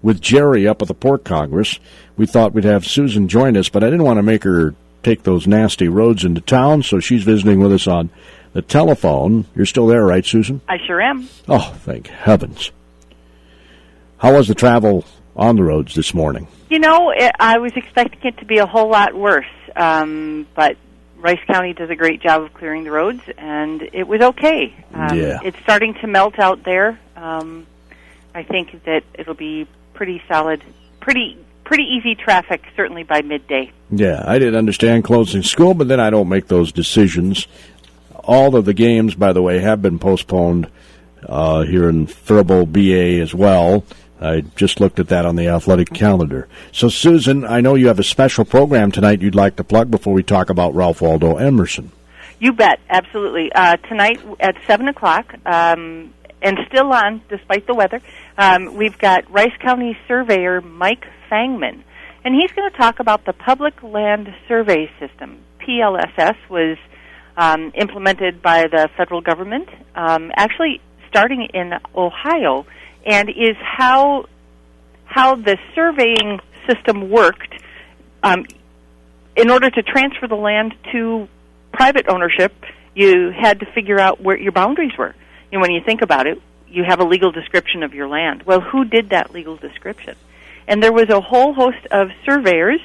with Jerry up at the Port Congress. We thought we'd have Susan join us, but I didn't want to make her take those nasty roads into town, so she's visiting with us on the telephone. You're still there, right, Susan? I sure am. Oh, thank heavens. How was the travel on the roads this morning? You know, I was expecting it to be a whole lot worse, but Rice County does a great job of clearing the roads, and it was okay. It's starting to melt out there. I think that it'll be pretty solid, pretty easy traffic, certainly by midday. Yeah, I did understand closing school, but then I don't make those decisions. All of the games, by the way, have been postponed here in Faribault, BA as well. I just looked at that on the athletic calendar. So, Susan, I know you have a special program tonight you'd like to plug before we talk about Ralph Waldo Emerson. You bet, absolutely. Tonight at 7 o'clock, and still on, despite the weather, we've got Rice County surveyor Mike Fangman, and he's going to talk about the Public Land Survey System. PLSS was implemented by the federal government, actually starting in Ohio, and is how the surveying system worked in order to transfer the land to private ownership. You had to figure out where your boundaries were. And when you think about it, you have a legal description of your land. Well, who did that legal description? And there was a whole host of surveyors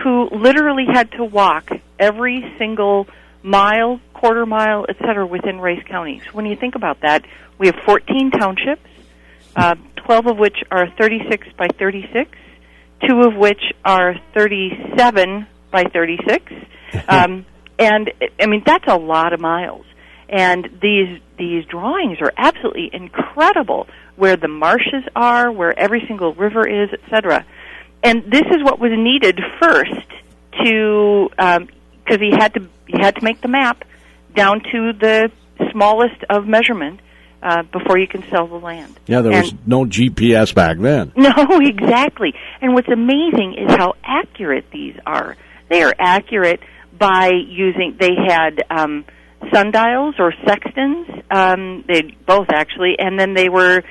who literally had to walk every single mile, quarter mile, et cetera, within Rice County. So when you think about that, we have 14 townships, 12 of which are 36 by 36, 2 of which are 37 by 36. And, I mean, that's a lot of miles. And these drawings are absolutely incredible, where the marshes are, where every single river is, et cetera. And this is what was needed first to, because he had to make the map down to the smallest of measurement before you can sell the land. Yeah, there was no GPS back then. No, exactly. And what's amazing is how accurate these are. They are accurate by using, they had sundials or sextants, they both actually, and then they were,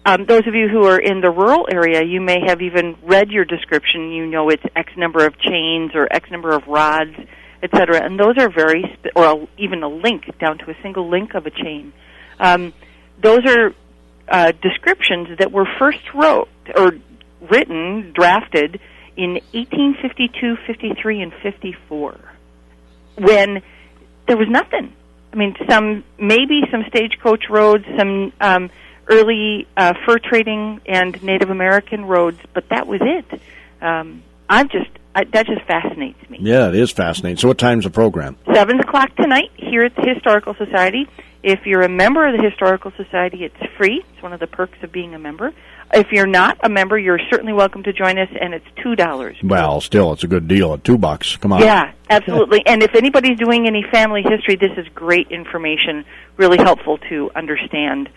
those of you who are in the rural area, you may have even read your description. You know it's X number of chains or X number of rods, et cetera, and those are or even a link down to a single link of a chain. Those are descriptions that were first drafted in 1852, 53, and 54, when there was nothing. I mean, maybe some stagecoach roads, some early fur trading and Native American roads, but that was it. That just fascinates me. Yeah, it is fascinating. So what time's the program? 7 o'clock tonight here at the Historical Society. If you're a member of the Historical Society, it's free. It's one of the perks of being a member. If you're not a member, you're certainly welcome to join us, and it's $2. Well, still, it's a good deal at $2. Come on. Yeah, absolutely. And if anybody's doing any family history, this is great information, really helpful to understand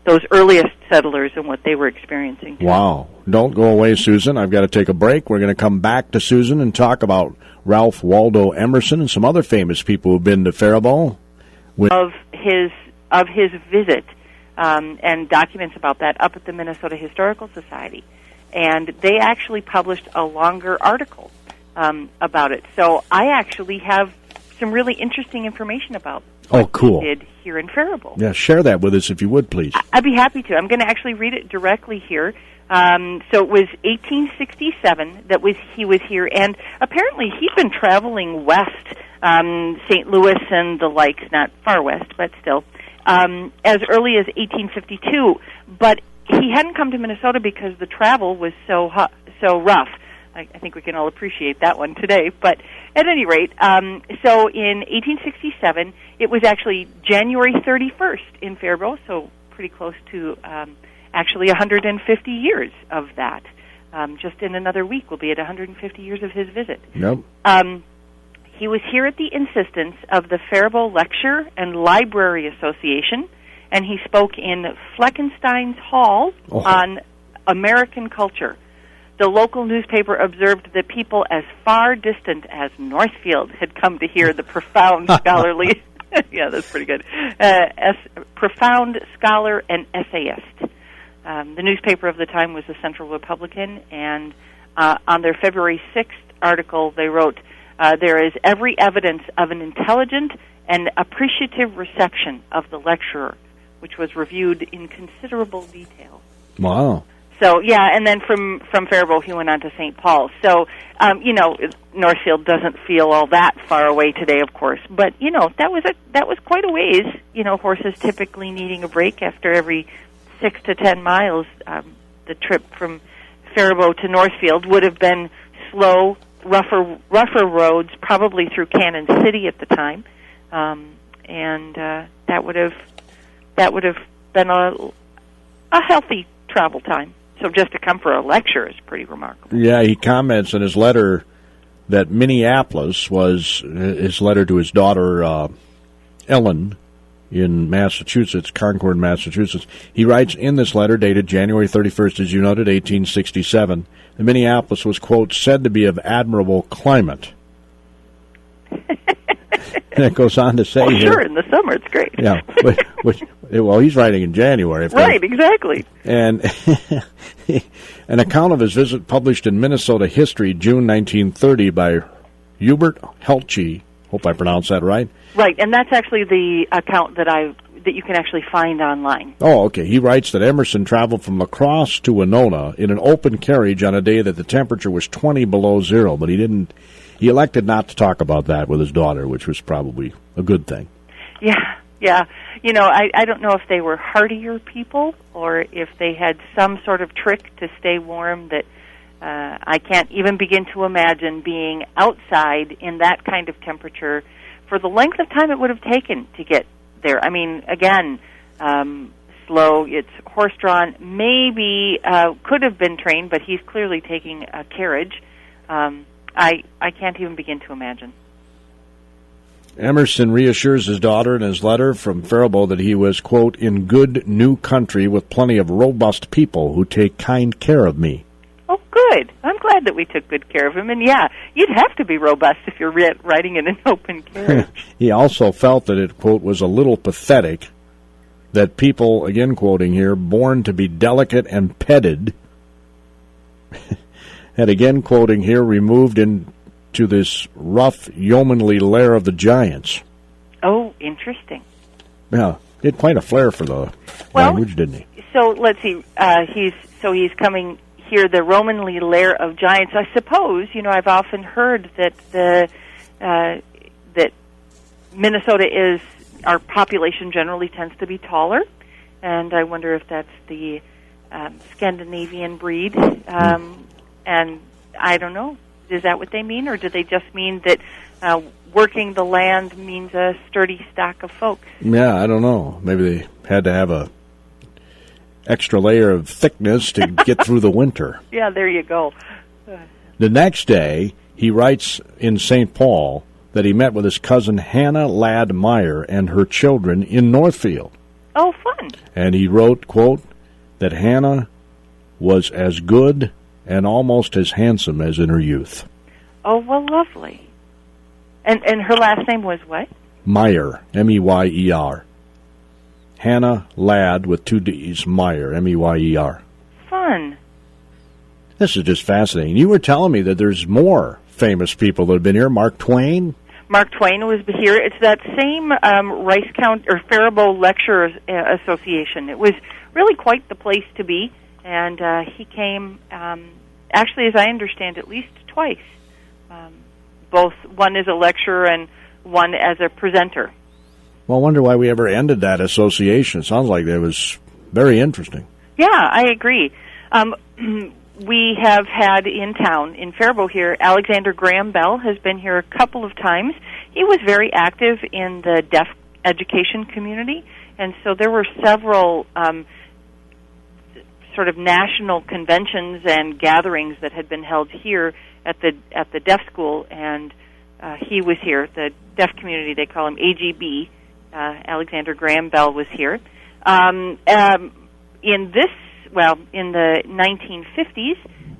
those earliest settlers and what they were experiencing. Wow. Don't go away, Susan. I've got to take a break. We're going to come back to Susan and talk about Ralph Waldo Emerson and some other famous people who've been to Faribault. Of his visit, and documents about that up at the Minnesota Historical Society. And they actually published a longer article about it. So I actually have some really interesting information about what he did here in Faribault. Yeah, share that with us if you would, please. I'd be happy to. I'm going to actually read it directly here. So it was 1867 that he was here, and apparently he'd been traveling west, St. Louis and the likes, not far west, but still, as early as 1852. But he hadn't come to Minnesota because the travel was so rough. I think we can all appreciate that one today. But at any rate, so in 1867, it was actually January 31st in Faribault, so pretty close to actually 150 years of that. Just in another week, we'll be at 150 years of his visit. Yep. He was here at the insistence of the Faribault Lecture and Library Association, and he spoke in Fleckenstein's Hall on American culture. The local newspaper observed that people as far distant as Northfield had come to hear the profound scholarly, yeah, that's pretty good, profound scholar and essayist. The newspaper of the time was the Central Republican, and on their February 6th article, they wrote, there is every evidence of an intelligent and appreciative reception of the lecturer, which was reviewed in considerable detail. Wow. So, yeah, and then from Faribault, he went on to St. Paul. So, Northfield doesn't feel all that far away today, of course. But, that was quite a ways. Horses typically needing a break after every 6 to 10 miles. The trip from Faribault to Northfield would have been slow, rougher roads, probably through Cannon City at the time. And that would have been a healthy travel time. So just to come for a lecture is pretty remarkable. Yeah, he comments in his letter that Minneapolis was his letter to his daughter, Ellen, in Massachusetts, Concord, Massachusetts. He writes in this letter, dated January 31st, as you noted, 1867, that Minneapolis was, quote, said to be of admirable climate. And it goes on to say here... sure, in the summer it's great. Yeah, well, he's writing in January. Right, exactly. And an account of his visit published in Minnesota History, June 1930, by Hubert Helche. Hope I pronounced that right. Right, and that's actually the account that you can actually find online. Oh, okay. He writes that Emerson traveled from La Crosse to Winona in an open carriage on a day that the temperature was 20 below zero, but he elected not to talk about that with his daughter, which was probably a good thing. Yeah. I don't know if they were hardier people or if they had some sort of trick to stay warm that I can't even begin to imagine being outside in that kind of temperature for the length of time it would have taken to get there. I mean, again, slow, it's horse-drawn, maybe could have been trained, but he's clearly taking a carriage. I can't even begin to imagine. Emerson reassures his daughter in his letter from Faribault that he was, quote, in good new country with plenty of robust people who take kind care of me. Oh, good. I'm glad that we took good care of him. And, yeah, you'd have to be robust if you're riding in an open carriage. He also felt that it, quote, was a little pathetic that people, again quoting here, born to be delicate and petted, and again quoting here, removed into this rough, yeomanly lair of the giants. Oh, interesting. Yeah, he had quite a flair for the language, didn't he? So, let's see. He's coming here, the Romanly lair of giants. I suppose, I've often heard that that Minnesota our population generally tends to be taller, and I wonder if that's the Scandinavian breed. And I don't know. Is that what they mean, or do they just mean that working the land means a sturdy stock of folks? Yeah, I don't know. Maybe they had to have a extra layer of thickness to get through the winter. Yeah, there you go. The next day, he writes in St. Paul that he met with his cousin Hannah Ladd Meyer and her children in Northfield. Oh, fun. And he wrote, quote, that Hannah was as good and almost as handsome as in her youth. Oh, well, lovely. And her last name was what? Meyer, M-E-Y-E-R. Hannah Ladd with 2 D's, Meyer, M-E-Y-E-R. Fun. This is just fascinating. You were telling me that there's more famous people that have been here. Mark Twain? Mark Twain was here. It's that same Rice County or Faribault Lecturers Association. It was really quite the place to be, and he came, actually, as I understand, at least twice. Both one as a lecturer and one as a presenter. Well, I wonder why we ever ended that association. It sounds like it was very interesting. Yeah, I agree. We have had in town, in Faribault here, Alexander Graham Bell has been here a couple of times. He was very active in the deaf education community, and so there were several sort of national conventions and gatherings that had been held here at the deaf school, and he was here. The deaf community, they call him AGB. Alexander Graham Bell was here. In the 1950s,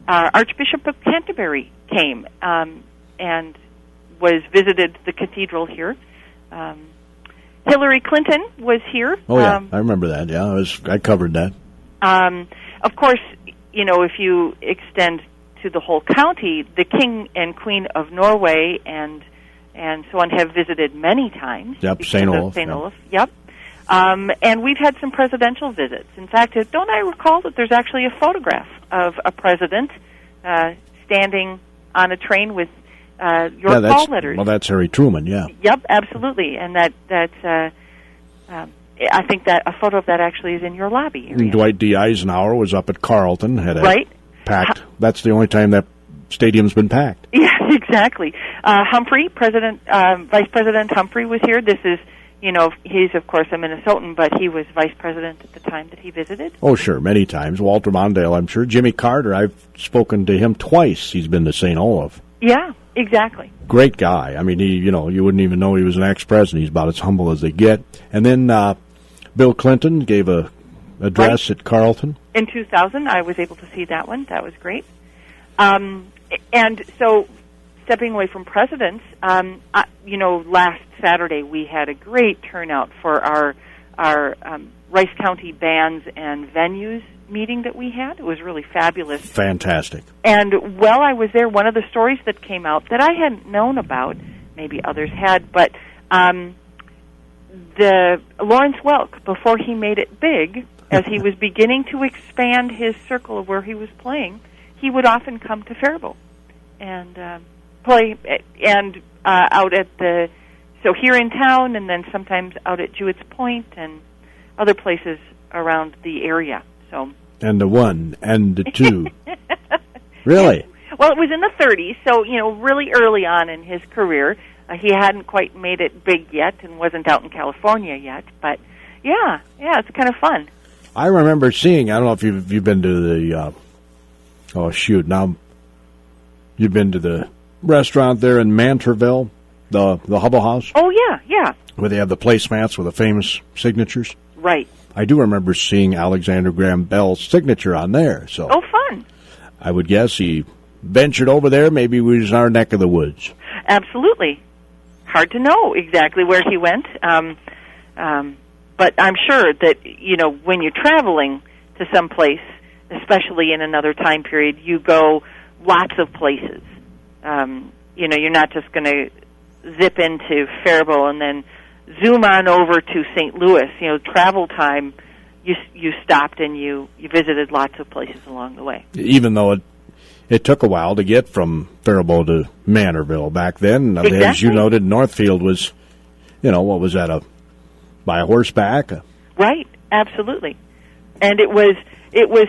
Archbishop of Canterbury came and visited the cathedral here. Hillary Clinton was here. Oh, yeah, I remember that. Yeah, I covered that. Of course, if you extend to the whole county, the King and Queen of Norway and so on have visited many times. Yep, St. Olaf. St. Olaf, yep. And we've had some presidential visits. In fact, don't I recall that there's actually a photograph of a president standing on a train with your call letters? Well, that's Harry Truman, yeah. Yep, absolutely. And that's I think that a photo of that actually is in your lobby area. And Dwight D. Eisenhower was up at Carleton, had a right. packed. That's the only time that stadium's been packed. Yeah, exactly. Humphrey, Vice President Humphrey was here. This is, he's of course a Minnesotan, but he was vice president at the time that he visited. Oh, sure, many times. Walter Mondale, I'm sure. Jimmy Carter, I've spoken to him twice. He's been to St. Olaf. Yeah, exactly. Great guy. I mean, he, you wouldn't even know he was an ex-president. He's about as humble as they get. And then Bill Clinton gave a address at Carleton. In 2000, I was able to see that one. That was great. And so, stepping away from presidents, last Saturday we had a great turnout for our Rice County bands and venues meeting that we had. It was really fabulous. Fantastic. And while I was there, one of the stories that came out that I hadn't known about, maybe others had, but the Lawrence Welk, before he made it big, as he was beginning to expand his circle of where he was playing, he would often come to Faribault and play and out at so here in town, and then sometimes out at Jewett's Point and other places around the area. So. And the 1 and the 2. Really? Well, it was in the 30s, so really early on in his career. He hadn't quite made it big yet and wasn't out in California yet, but yeah, it's kind of fun. I remember seeing. I don't know if you've been to the. Now you've been to the restaurant there in Manterville, the Hubble House. Oh yeah. Where they have the placemats with the famous signatures. Right. I do remember seeing Alexander Graham Bell's signature on there. So. Oh, fun. I would guess he ventured over there. Maybe it was our neck of the woods. Absolutely. Hard to know exactly where he went. But I'm sure that, when you're traveling to some place, especially in another time period, you go lots of places. You're not just going to zip into Faribault and then zoom on over to St. Louis. Travel time, you stopped and you visited lots of places along the way. Even though it took a while to get from Faribault to Manorville back then. Exactly. As you noted, Northfield was, what was that, by horseback? Right, absolutely. And it was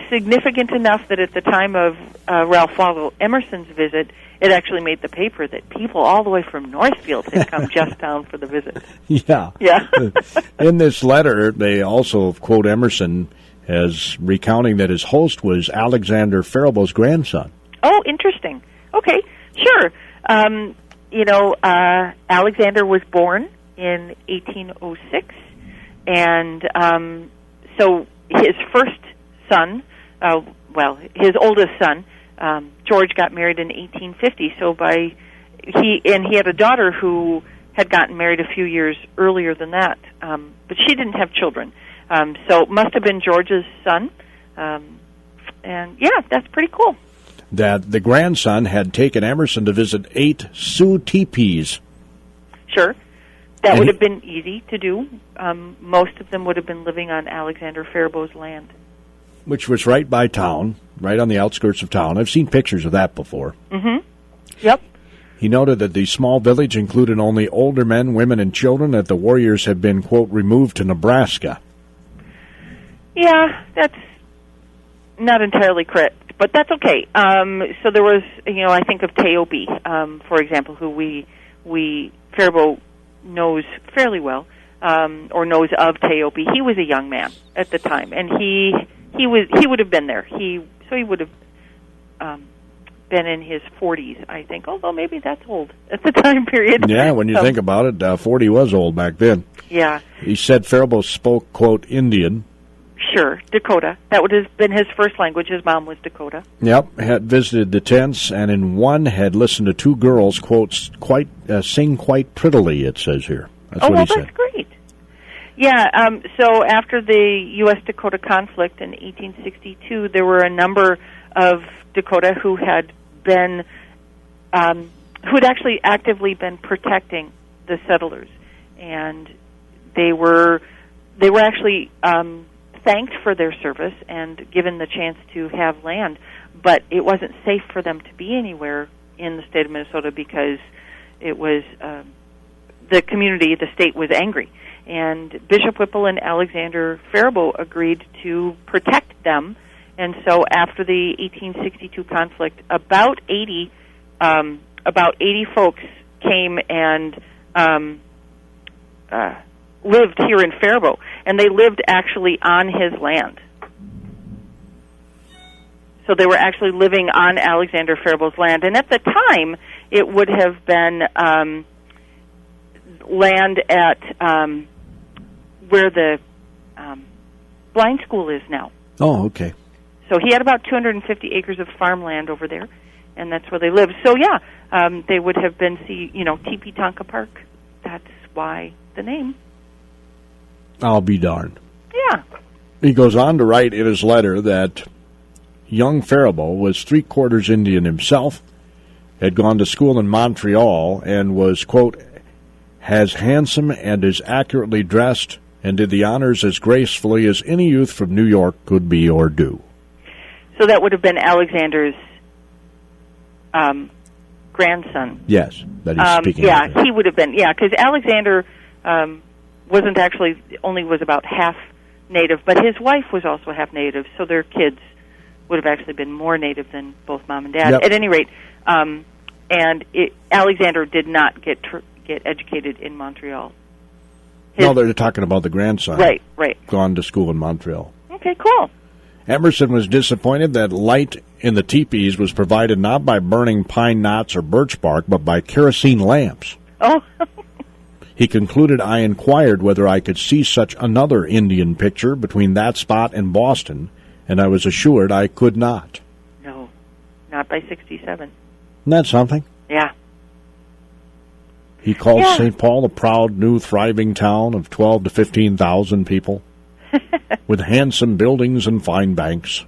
significant enough that at the time of Ralph Waldo Emerson's visit, it actually made the paper that people all the way from Northfield had come just down for the visit. Yeah. In this letter, they also quote Emerson as recounting that his host was Alexander Faribault's grandson. Oh, interesting. Okay, sure. Alexander was born in 1806, and so his first son, his oldest son, George, got married in 1850. So he had a daughter who had gotten married a few years earlier than that, but she didn't have children. So it must have been George's son, and that's pretty cool. That the grandson had taken Emerson to visit 8 Sioux teepees. Sure. That would have been easy to do. Most of them would have been living on Alexander Faribault's land. Which was right by town, right on the outskirts of town. I've seen pictures of that before. Mm-hmm. Yep. He noted that the small village included only older men, women, and children, that the warriors had been, quote, removed to Nebraska. Yeah, that's not entirely correct, but that's okay. So there was, I think of Teo B., for example, who we Faribault knows fairly well, or knows of Teo B. He was a young man at the time, and he would have been there. He would have been in his 40s, I think, although maybe that's old at the time period. Yeah, when you think about it, 40 was old back then. Yeah. He said Faribault spoke, quote, Indian. Sure, Dakota. That would have been his first language. His mom was Dakota. Yep, had visited the tents, and in one had listened to 2 girls, quote, sing quite prettily, it says here. That's what he said. That's great. So after the U.S.-Dakota conflict in 1862, there were a number of Dakota who had been, who had actually actively been protecting the settlers, and they were actually thanked for their service and given the chance to have land, but it wasn't safe for them to be anywhere in the state of Minnesota because it was the community, the state was angry. And Bishop Whipple and Alexander Faribault agreed to protect them. And so after the 1862 conflict, about 80 folks came and lived here in Faribault, and they lived actually on his land. So they were actually living on Alexander Faribault's land. And at the time, it would have been land at where the blind school is now. Oh, okay. So he had about 250 acres of farmland over there, and that's where they lived. So, they would have been, Teepee Tonka Park. That's why the name. I'll be darned. Yeah. He goes on to write in his letter that young Faribault was three-quarters Indian himself, had gone to school in Montreal, and was, quote, as handsome and as accurately dressed and did the honors as gracefully as any youth from New York could be or do. So that would have been Alexander's grandson. Yes, that he's speaking of. He would have been, because Alexander wasn't actually, only was about half Native, but his wife was also half Native, so their kids would have actually been more Native than both mom and dad. Yep. At any rate, Alexander did not get educated in Montreal. No, they're talking about the grandson. Right. Gone to school in Montreal. Okay, cool. Emerson was disappointed that light in the teepees was provided not by burning pine knots or birch bark, but by kerosene lamps. Oh. He concluded I inquired whether I could see such another Indian picture between that spot and Boston, and I was assured I could not. No, not by 67. Isn't that something? Yeah. He called St. Paul a proud, new, thriving town of 12 to 15,000 people, with handsome buildings and fine banks.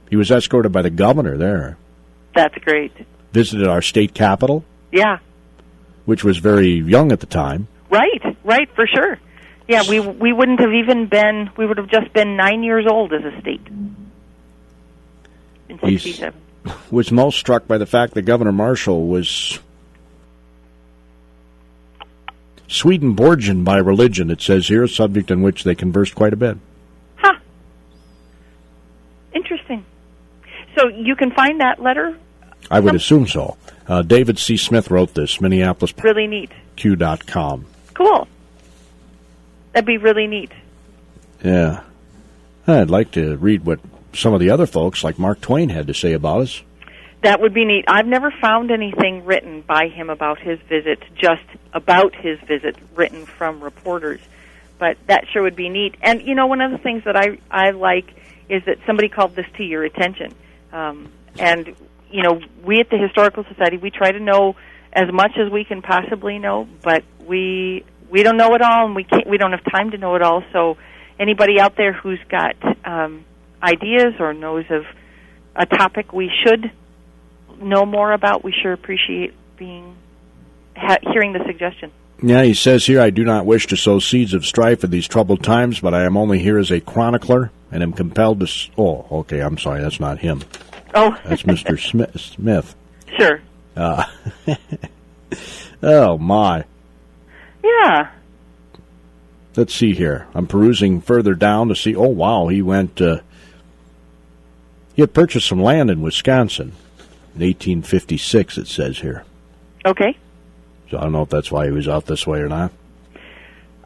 He was escorted by the governor there. That's great. Visited our state capitol. Yeah. Which was very young at the time. Right, for sure. Yeah, we wouldn't have even been, we would have just been 9 years old as a state in 67. He was most struck by the fact that Governor Marshall was Swedenborgian by religion, it says here, a subject in which they conversed quite a bit. Huh. Interesting. So you can find that letter? I would assume so. David C. Smith wrote this, Minneapolis. Really neat. Q.com. Cool. That'd be really neat. Yeah. I'd like to read what some of the other folks, like Mark Twain, had to say about us. That would be neat. I've never found anything written by him about his visit, just about his visit, written from reporters. But that sure would be neat. And, one of the things that I like is that somebody called this to your attention. And, we at the Historical Society, we try to know as much as we can possibly know, but we don't know it all, and we don't have time to know it all. So anybody out there who's got ideas or knows of a topic we should know more about, we sure appreciate hearing the suggestion. Yeah, he says here, I do not wish to sow seeds of strife in these troubled times, but I am only here as a chronicler, and am compelled to... Oh, okay, I'm sorry, that's not him. Oh. That's Mr. Smith. Sure. Oh, my. Yeah. Let's see here. I'm perusing further down to see... Oh, wow, he went... he had purchased some land in Wisconsin in 1856, it says here. Okay. So I don't know if that's why he was out this way or not.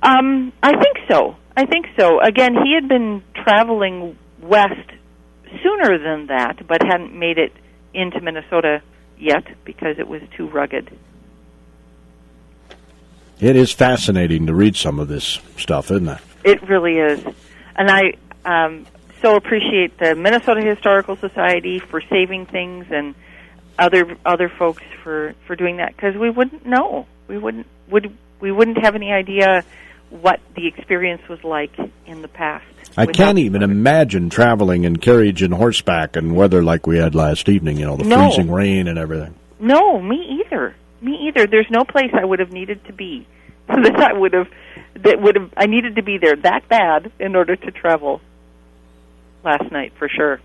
I think so. Again, he had been traveling west sooner than that, but hadn't made it into Minnesota yet because it was too rugged. It is fascinating to read some of this stuff, isn't it? It really is. And I so appreciate the Minnesota Historical Society for saving things and other folks for doing that, because we wouldn't know. We wouldn't have any idea what the experience was like in the past. I can't even imagine traveling in carriage and horseback and weather like we had last evening, the freezing rain and everything. No, me either. There's no place I would have needed to be that I needed to be there that bad in order to travel last night, for sure.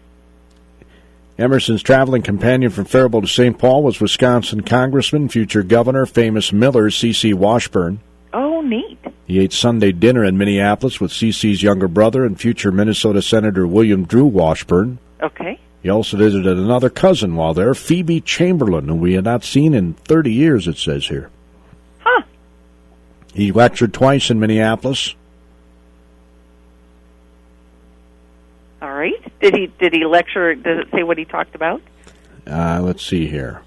Emerson's traveling companion from Faribault to St. Paul was Wisconsin Congressman, future Governor, famous Miller, C.C. Washburn. Oh, neat. He ate Sunday dinner in Minneapolis with C.C.'s younger brother and future Minnesota Senator William Drew Washburn. Okay. He also visited another cousin while there, Phoebe Chamberlain, who we had not seen in 30 years, it says here. Huh. He lectured twice in Minneapolis. All right. Did he lecture? Does it say what he talked about? Let's see here.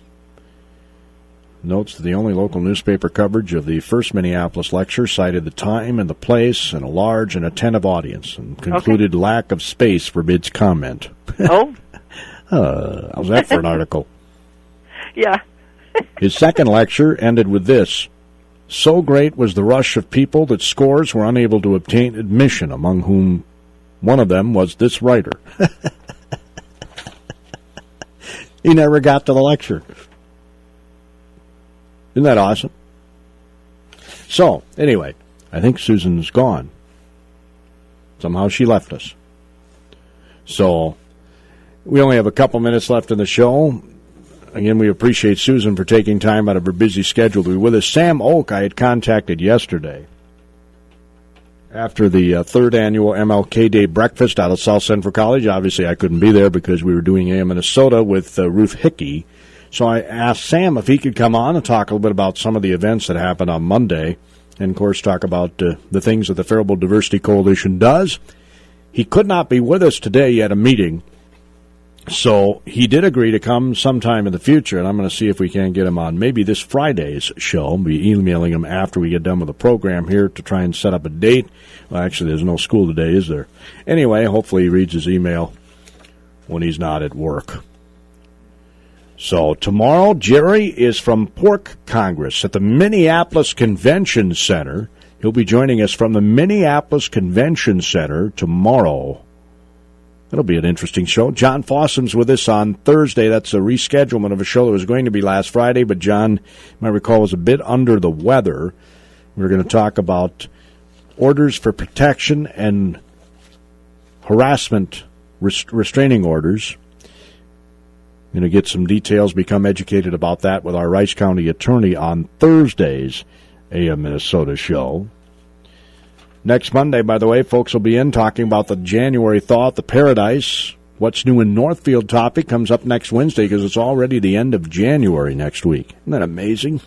Notes that the only local newspaper coverage of the first Minneapolis lecture cited the time and the place and a large and attentive audience, and concluded lack of space forbids comment. Oh. How's that for an article? Yeah. His second lecture ended with this. So great was the rush of people that scores were unable to obtain admission, among whom one of them was this writer. He never got to the lecture. Isn't that awesome? So, anyway, I think Susan's gone. Somehow she left us. So, we only have a couple minutes left in the show. Again, we appreciate Susan for taking time out of her busy schedule to be with us. Sam Oak, I had contacted yesterday after the third annual MLK Day breakfast out at South Central College. Obviously, I couldn't be there because we were doing AM Minnesota with Ruth Hickey. So I asked Sam if he could come on and talk a little bit about some of the events that happened on Monday, and, of course, talk about the things that the Faribault Diversity Coalition does. He could not be with us today. He had a meeting. So he did agree to come sometime in the future, and I'm going to see if we can get him on maybe this Friday's show. I'll be emailing him after we get done with the program here to try and set up a date. Well, actually, there's no school today, is there? Anyway, hopefully he reads his email when he's not at work. So tomorrow, Jerry is from Pork Congress at the Minneapolis Convention Center. He'll be joining us from the Minneapolis Convention Center tomorrow. That'll be an interesting show. John Fossum's with us on Thursday. That's a reschedulement of a show that was going to be last Friday, but John, you might recall, was a bit under the weather. We're going to talk about orders for protection and harassment restraining orders. Going to get some details, become educated about that with our Rice County attorney on Thursday's AM Minnesota show. Next Monday, by the way, folks will be in talking about the January thaw at the Paradise. What's new in Northfield topic comes up next Wednesday because it's already the end of January next week. Isn't that amazing?